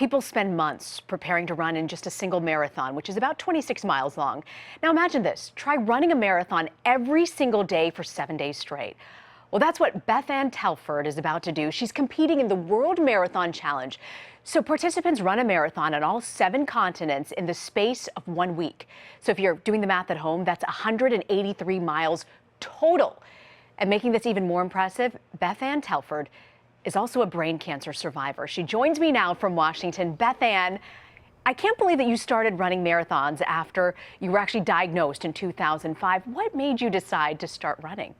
People spend months preparing to run in just a single marathon, which is about 26 miles long. Now imagine this, try running a marathon every single day for 7 days straight. Well, that's what BethAnn Telford is about to do. She's competing in the World Marathon Challenge. So participants run a marathon on all 7 continents in the space of 1 week. So if you're doing the math at home, that's 183 miles total. And making this even more impressive, BethAnn Telford is also a brain cancer survivor. She joins me now from Washington. BethAnn, I can't believe that you started running marathons after you were actually diagnosed in 2005. What made you decide to start running?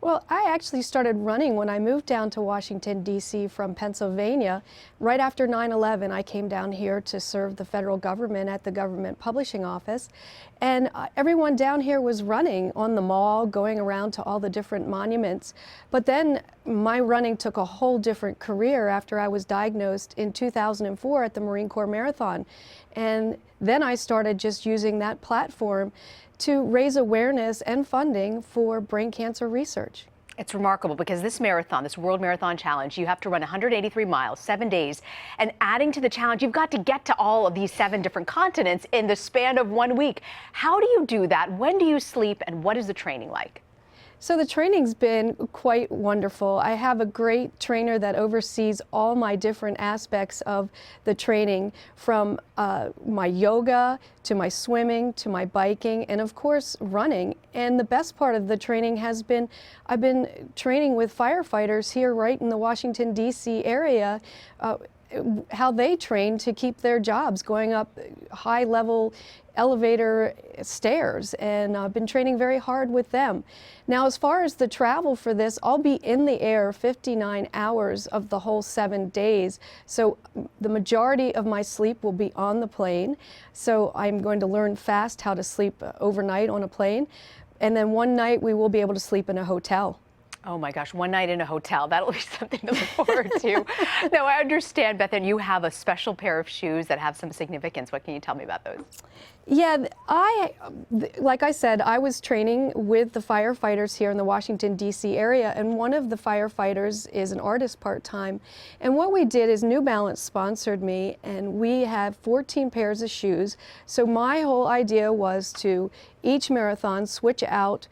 Well, I actually started running when I moved down to Washington, D.C. from Pennsylvania. Right after 9/11, I came down here to serve the federal government at the government publishing office. And everyone down here was running on the mall, going around to all the different monuments. But then my running took a whole different career after I was diagnosed in 2004 at the Marine Corps Marathon. And then I started just using that platform to raise awareness and funding for brain cancer research. It's remarkable because this marathon, this World Marathon Challenge, you have to run 183 miles, 7 days. And adding to the challenge, you've got to get to all of these 7 different continents in the span of 1 week. How do you do that? When do you sleep? And what is the training like? So the training's been quite wonderful. I have a great trainer that oversees all my different aspects of the training, from my yoga to my swimming to my biking and of course running. And the best part of the training has been I've been training with firefighters here right in the Washington, D.C. area, how they train to keep their jobs, going up high-level elevator stairs, and I've been training very hard with them. Now, as far as the travel for this, I'll be in the air 59 hours of the whole 7 days. So the majority of my sleep will be on the plane. So I'm going to learn fast how to sleep overnight on a plane. And then one night we will be able to sleep in a hotel. Oh my gosh, 1 night in a hotel. That'll be something to look forward to. Now, I understand, BethAnn, you have a special pair of shoes that have some significance. What can you tell me about those? Yeah, like I said, I was training with the firefighters here in the Washington, D.C. area, and one of the firefighters is an artist part-time. And what we did is New Balance sponsored me, and we have 14 pairs of shoes. So my whole idea was to each marathon switch out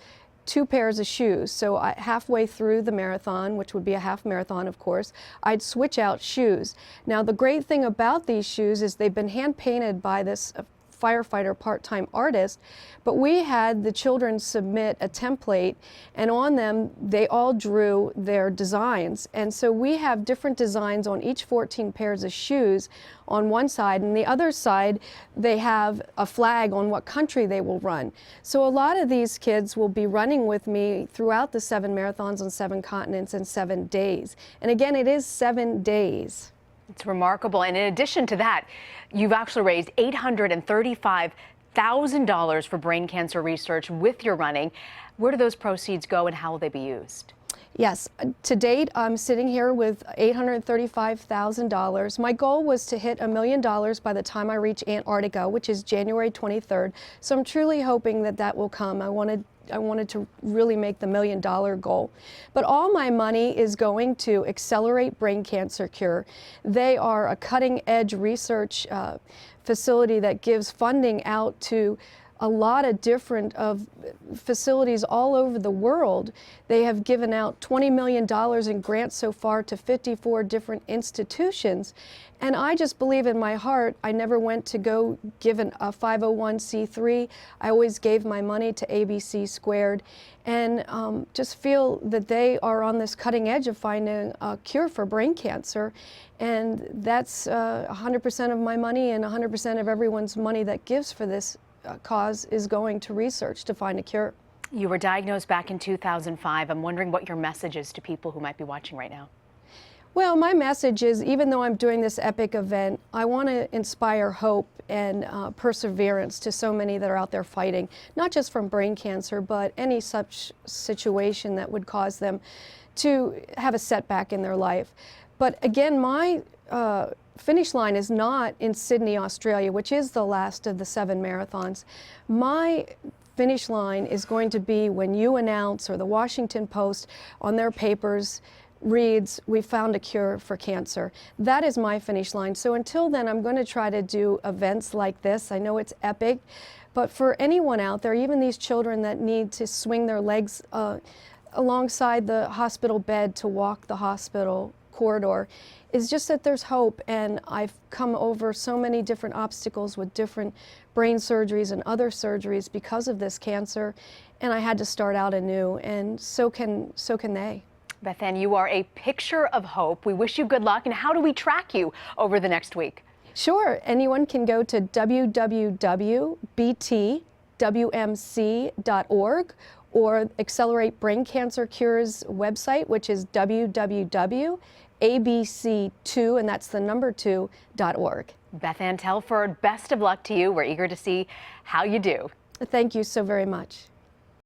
2 pairs of shoes. So halfway through the marathon, which would be a half marathon of course, I'd switch out shoes. Now the great thing about these shoes is they've been hand painted by this firefighter part-time artist, but we had the children submit a template, and on them they all drew their designs. And so we have different designs on each 14 pairs of shoes on one side, and the other side they have a flag on what country they will run. So a lot of these kids will be running with me throughout the 7 marathons on 7 continents in 7 days. And again, it is 7 days. It's remarkable. And in addition to that, you've actually raised $835,000 for brain cancer research with your running. Where do those proceeds go and how will they be used? Yes, to date, I'm sitting here with $835,000. My goal was to hit $1 million by the time I reach Antarctica, which is January 23rd. So I'm truly hoping that that will come. I wanted to really make the $1 million goal. But all my money is going to Accelerate Brain Cancer Cure. They are a cutting-edge research facility that gives funding out to a lot of different facilities all over the world. They have given out $20 million in grants so far to 54 different institutions. And I just believe in my heart, I never went to go give a 501c3. I always gave my money to ABC Squared, and just feel that they are on this cutting edge of finding a cure for brain cancer. And that's 100% of my money, and 100% of everyone's money that gives for this cause is going to research to find a cure. You were diagnosed back in 2005. I'm wondering what your message is to people who might be watching right now. Well, my message is, even though I'm doing this epic event, I want to inspire hope and perseverance to so many that are out there fighting, not just from brain cancer, but any such situation that would cause them to have a setback in their life. But again, my finish line is not in Sydney, Australia, which is the last of the 7 marathons. My finish line is going to be when you announce, or the Washington Post on their papers, reads, "We found a cure for cancer." That is my finish line. So until then, I'm going to try to do events like this. I know it's epic, but for anyone out there, even these children that need to swing their legs alongside the hospital bed to walk the hospital corridor, is just that there's hope. And I've come over so many different obstacles with different brain surgeries and other surgeries because of this cancer, and I had to start out anew, and so can they. BethAnn, you are a picture of hope. We wish you good luck. And how do we track you over the next week? Sure, anyone can go to www.btwmc.org or Accelerate Brain Cancer Cure's website, which is www.abc2, and that's the number 2.org. BethAnn Telford, best of luck to you. We're eager to see how you do. Thank you so very much.